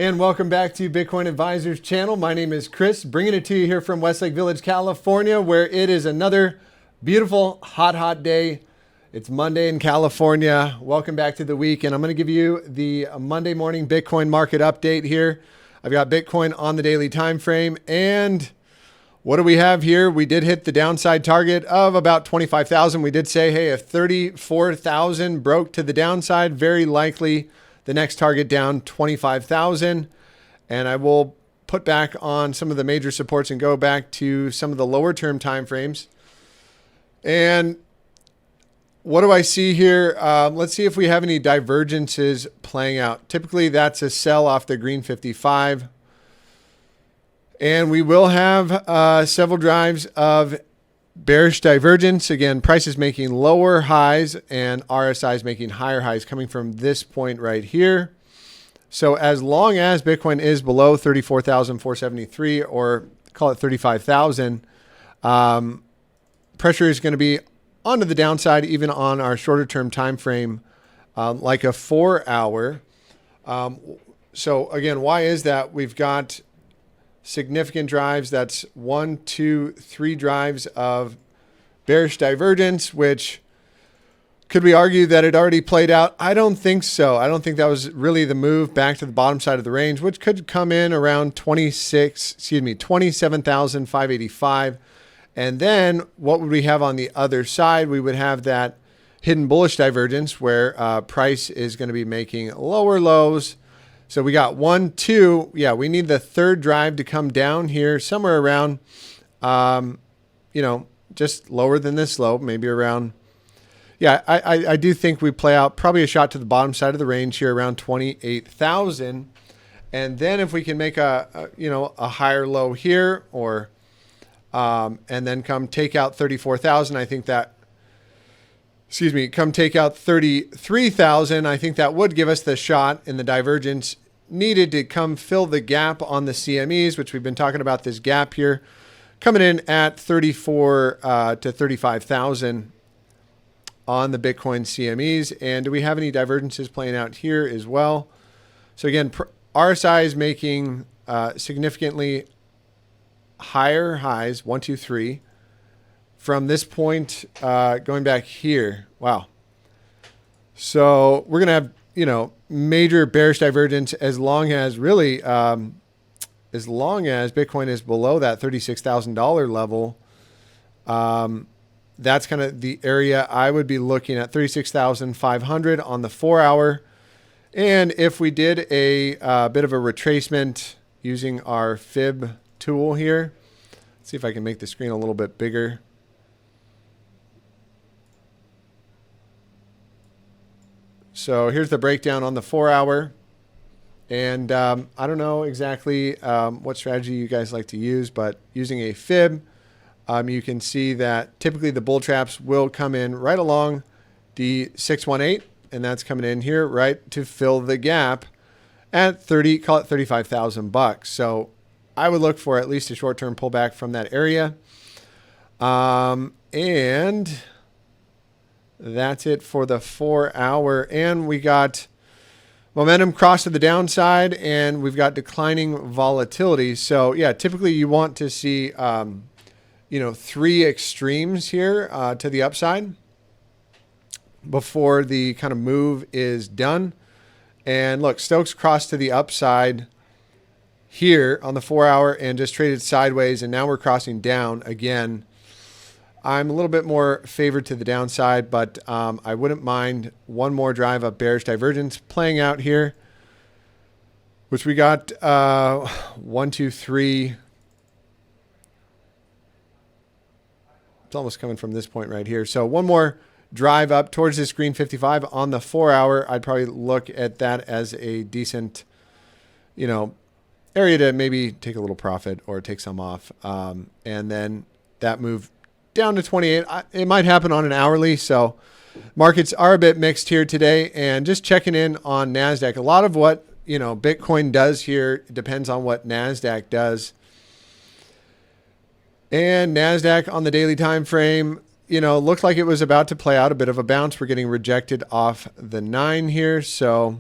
And welcome back to Bitcoin Advisors channel. My name is Chris, bringing it to you here from Westlake Village, California, where it is another beautiful, hot day. It's Monday in California. Welcome back to the week. And I'm going to give you the Monday morning Bitcoin market update here. I've got Bitcoin on the daily time frame. And what do we have here? We did hit the downside target of about 25,000. We did say, hey, if 34,000 broke to the downside, very likely the next target down 25,000. And I will put back on some of the major supports and go back to some of the lower term time frames. And what do I see here? Let's see if we have any divergences playing out. Typically that's a sell off the green 55. And we will have several drives of bearish divergence. Again, prices making lower highs and RSIs making higher highs coming from this point right here. So as long as Bitcoin is below 34,473 or call it 35,000, pressure is going to be onto the downside, even on our shorter term time frame, like a 4 hour. So again, why is that? We've got significant drives. That's 1, 2, 3 drives of bearish divergence, which could we argue that it already played out? I don't think so. I don't think that was really the move back to the bottom side of the range, which could come in around 27,585. And then what would we have on the other side? We would have that hidden bullish divergence where price is going to be making lower lows. So we got 1, 2. Yeah, we need the third drive to come down here somewhere around, just lower than this low, maybe around. Yeah, I do think we play out probably a shot to the bottom side of the range here around 28,000. And then if we can make a higher low here or and then come take out 34,000, I think that, come take out 33,000. I think that would give us the shot in the divergence needed to come fill the gap on the CMEs, which we've been talking about this gap here, coming in at 34 to 35,000 on the Bitcoin CMEs. And do we have any divergences playing out here as well? So again, RSI is making significantly higher highs, 1, 2, 3. From this point, going back here, wow. So we're going to have, major bearish divergence as long as Bitcoin is below that $36,000 level. That's kind of the area I would be looking at, 36,500 on the 4 hour. And if we did a bit of a retracement using our fib tool here, let's see if I can make the screen a little bit bigger. So here's the breakdown on the 4 hour. And I don't know exactly what strategy you guys like to use, but using a fib, you can see that typically the bull traps will come in right along the 618, and that's coming in here right to fill the gap at call it 35,000 bucks. So I would look for at least a short-term pullback from that area. And that's it for the 4 hour. And we got momentum cross to the downside, and we've got declining volatility. So yeah, typically you want to see, 3 extremes here to the upside before the kind of move is done. And look, Stokes crossed to the upside here on the 4 hour and just traded sideways. And now we're crossing down again. I'm a little bit more favored to the downside, but I wouldn't mind one more drive of bearish divergence playing out here, which we got 1, 2, 3. It's almost coming from this point right here. So one more drive up towards this green 55 on the 4 hour. I'd probably look at that as a decent, area to maybe take a little profit or take some off. And then that move down to 28. It might happen on an hourly. So markets are a bit mixed here today, and just checking in on NASDAQ. A lot of what, Bitcoin does here depends on what NASDAQ does. And NASDAQ on the daily time frame, looked like it was about to play out a bit of a bounce. We're getting rejected off the 9 here. So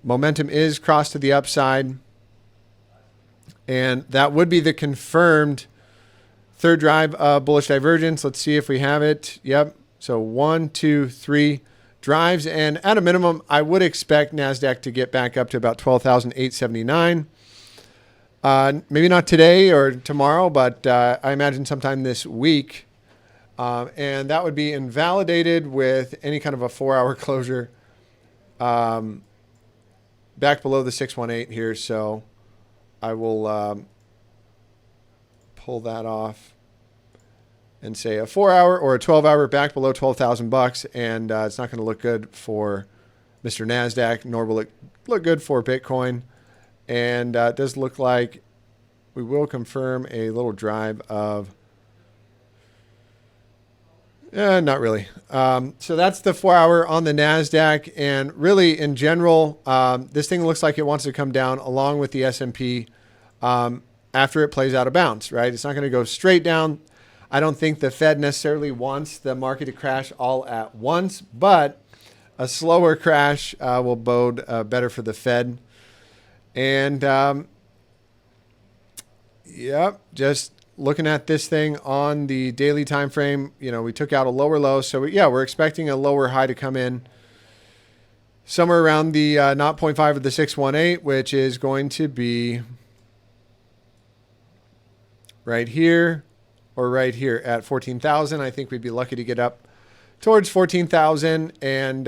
Momentum is crossed to the upside. And that would be the confirmed third drive of bullish divergence. Let's see if we have it. Yep. So 1, 2, 3 drives. And at a minimum, I would expect NASDAQ to get back up to about 12,879. Maybe not today or tomorrow, but I imagine sometime this week. And that would be invalidated with any kind of a 4-hour closure back below the 618 here. So I will pull that off and say a 4-hour or a 12-hour back below 12,000 bucks, and it's not going to look good for Mr. NASDAQ, nor will it look good for Bitcoin. And it does look like we will confirm a little drive of, not really. So that's the 4-hour on the NASDAQ, and really in general, this thing looks like it wants to come down along with the S&P after it plays out of bounds, right? It's not going to go straight down. I don't think the Fed necessarily wants the market to crash all at once, but a slower crash will bode better for the Fed. And yep, just looking at this thing on the daily time frame, we took out a lower low. So we're expecting a lower high to come in somewhere around the 0.5 of the 618, which is going to be right here or right here at 14,000. I think we'd be lucky to get up towards 14,000 and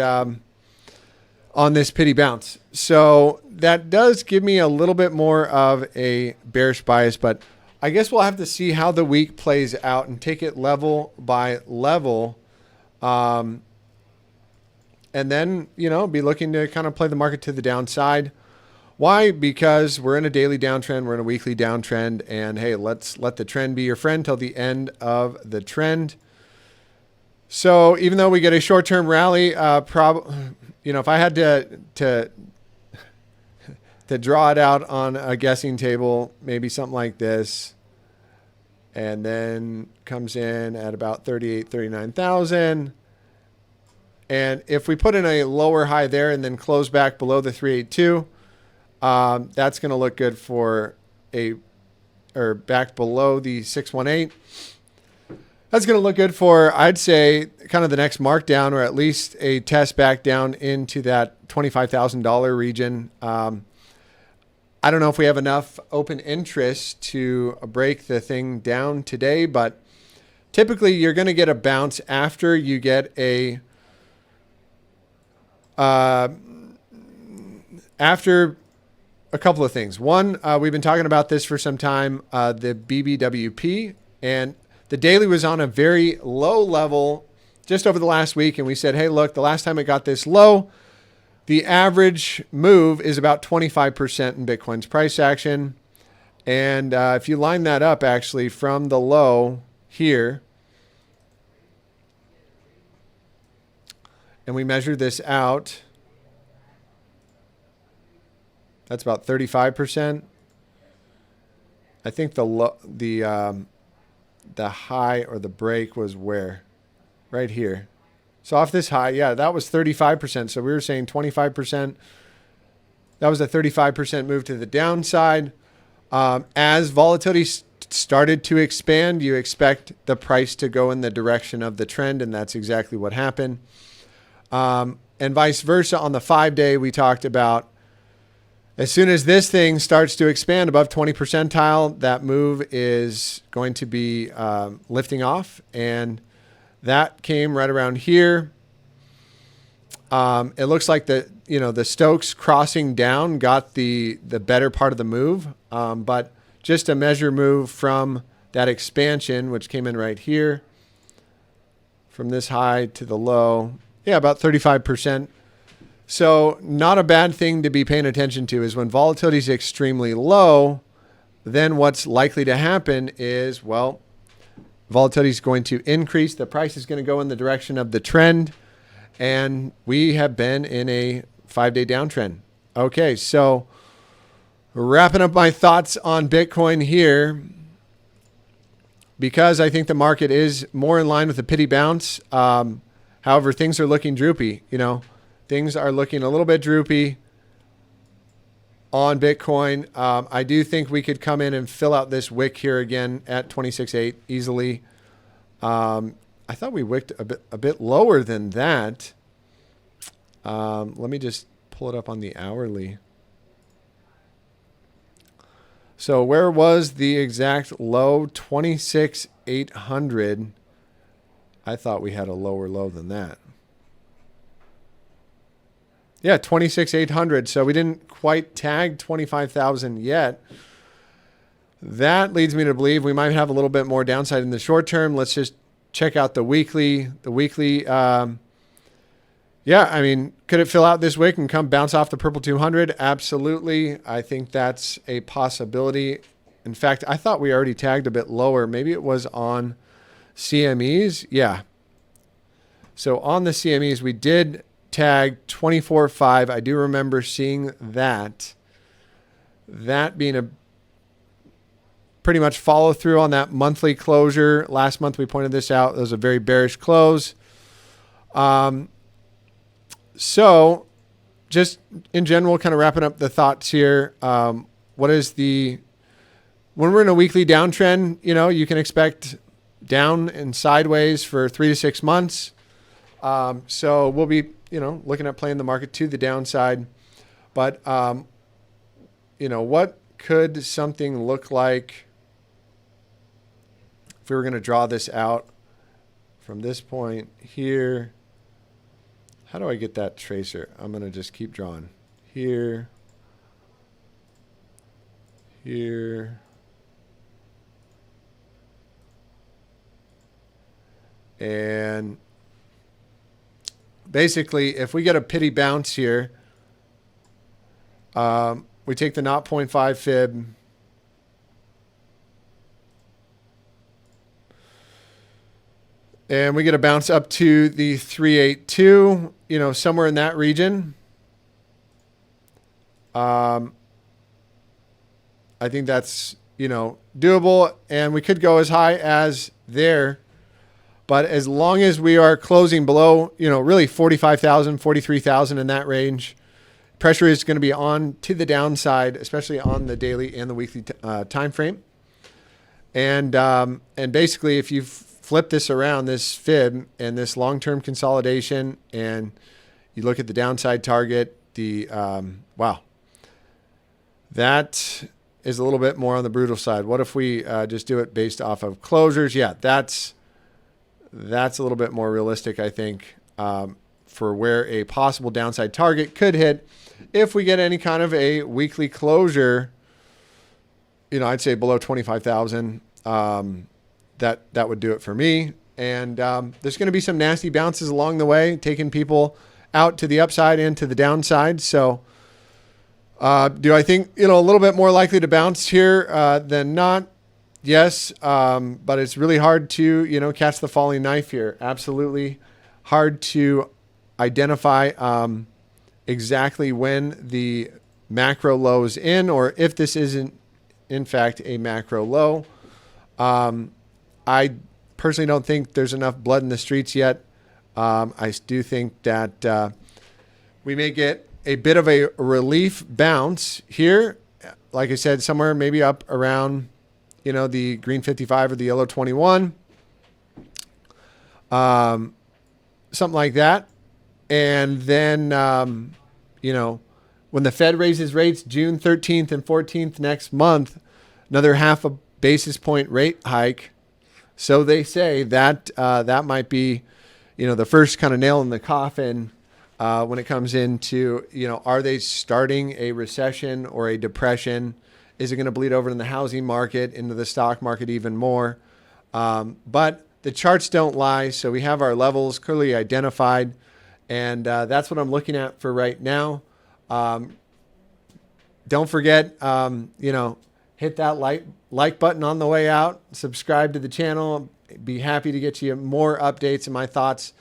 on this pity bounce. So that does give me a little bit more of a bearish bias, but I guess we'll have to see how the week plays out and take it level by level. And then, be looking to kind of play the market to the downside. Why? Because we're in a daily downtrend. We're in a weekly downtrend. And hey, let's let the trend be your friend till the end of the trend. So even though we get a short-term rally, if I had to draw it out on a guessing table, maybe something like this, and then comes in at about 39,000. And if we put in a lower high there and then close back below the 382, that's going to look good for back below the 618. That's going to look good for, I'd say, kind of the next markdown, or at least a test back down into that $25,000 region. I don't know if we have enough open interest to break the thing down today, but typically you're going to get a bounce after you get after a couple of things. One, we've been talking about this for some time, the BBWP, and the daily was on a very low level just over the last week. And we said, hey, look, the last time it got this low, the average move is about 25% in Bitcoin's price action. And if you line that up actually from the low here, and we measure this out, that's about 35%. I think the high or the break was where? Right here. So off this high, that was 35%. So we were saying 25%. That was a 35% move to the downside. As volatility started to expand, you expect the price to go in the direction of the trend, and that's exactly what happened. And vice versa on the 5-day, we talked about as soon as this thing starts to expand above 20 percentile, that move is going to be lifting off. And that came right around here. It looks like the Stokes crossing down got the better part of the move. But just a measure move from that expansion, which came in right here, from this high to the low. Yeah, about 35%. So not a bad thing to be paying attention to is when volatility is extremely low, then what's likely to happen is, well, volatility is going to increase. The price is going to go in the direction of the trend. And we have been in a 5-day downtrend. Okay, so wrapping up my thoughts on Bitcoin here, because I think the market is more in line with the pity bounce. However, things are looking droopy. Things are looking a little bit droopy. on Bitcoin. I do think we could come in and fill out this wick here again at 26.8 easily. I thought we wicked a bit lower than that. Let me just pull it up on the hourly. So where was the exact low? 26,800. I thought we had a lower low than that. Yeah, 26,800. So we didn't quite tag 25,000 yet. That leads me to believe we might have a little bit more downside in the short term. Let's just check out the weekly. The weekly, yeah, I mean, could it fill out this wick and come bounce off the purple 200? Absolutely. I think that's a possibility. In fact, I thought we already tagged a bit lower. Maybe it was on CMEs. Yeah. So on the CMEs, we did tag 24.5. I do remember seeing that. That being a pretty much follow through on that monthly closure. Last month we pointed this out. It was a very bearish close. So just in general, kind of wrapping up the thoughts here. What is when we're in a weekly downtrend, you know, you can expect down and sideways for 3 to 6 months. So we'll be, you know, looking at playing the market to the downside. But, you know, what could something look like if we were going to draw this out from this point here? How do I get that tracer? I'm going to just keep drawing here, here, and basically if we get a pity bounce here, we take the 0.5 fib, and we get a bounce up to the 382, you know, somewhere in that region. I think that's, you know, doable, and we could go as high as there. But as long as we are closing below, you know, really 45,000, 43,000 in that range, pressure is going to be on to the downside, especially on the daily and the weekly time frame. And basically, if you flip this around, this fib and this long-term consolidation, and you look at the downside target, wow, that is a little bit more on the brutal side. What if we just do it based off of closures? Yeah, that's a little bit more realistic, I think, for where a possible downside target could hit. If we get any kind of a weekly closure, you know, I'd say below 25,000, that would do it for me. And there's going to be some nasty bounces along the way, taking people out to the upside and to the downside. So do I think, you know, a little bit more likely to bounce here than not? Yes, but it's really hard to, you know, catch the falling knife here. Absolutely hard to identify exactly when the macro low is in, or if this isn't, in fact, a macro low. I personally don't think there's enough blood in the streets yet. I do think that we may get a bit of a relief bounce here. Like I said, somewhere maybe up around, you know, the green 55 or the yellow 21. Something like that. And then, you know, when the Fed raises rates June 13th and 14th next month, another half a basis point rate hike. So they say that that might be, you know, the first kind of nail in the coffin when it comes into, you know, are they starting a recession or a depression? Is it going to bleed over in the housing market, into the stock market even more? But the charts don't lie. So we have our levels clearly identified. And that's what I'm looking at for right now. Don't forget, you know, hit that like button on the way out. Subscribe to the channel. Be happy to get you more updates and my thoughts,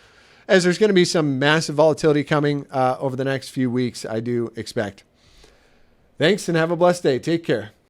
as there's going to be some massive volatility coming over the next few weeks, I do expect. Thanks and have a blessed day. Take care.